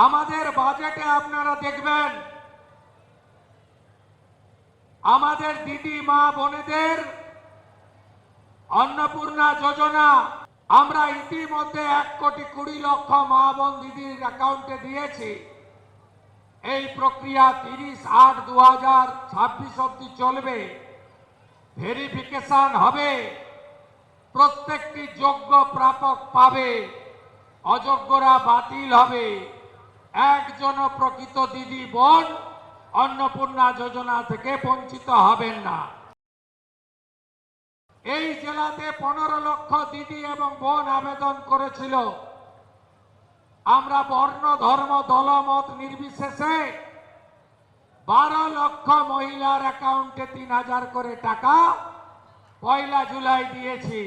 আমাদের বাজেটে আপনারা দেখবেন আমাদের দিদি মা বোনেদের অন্নপূর্ণা যোজনা আমরা ইতিমধ্যে 1,20,00,000 মা বোন দিদির অ্যাকাউন্টে দিয়েছি। এই প্রক্রিয়া 30/8/2026 অবধি চলবে। ভেরিফিকেশন হবে, প্রত্যেকটি যোগ্য প্রাপক পাবে, অযোগ্যরা বাতিল হবে। একজন প্রকৃত দিদি বোন অন্নপূর্ণা যোজনা থেকে বঞ্চিত হবেন না। এই জেলাতে 15 লক্ষ দিদি এবং বোন আবেদন করেছিল। আমরা বর্ণ ধর্ম দলমত নির্বিশেষে 12 লক্ষ মহিলার অ্যাকাউন্টে 3,000 করে টাকা 1 জুলাই দিয়েছি।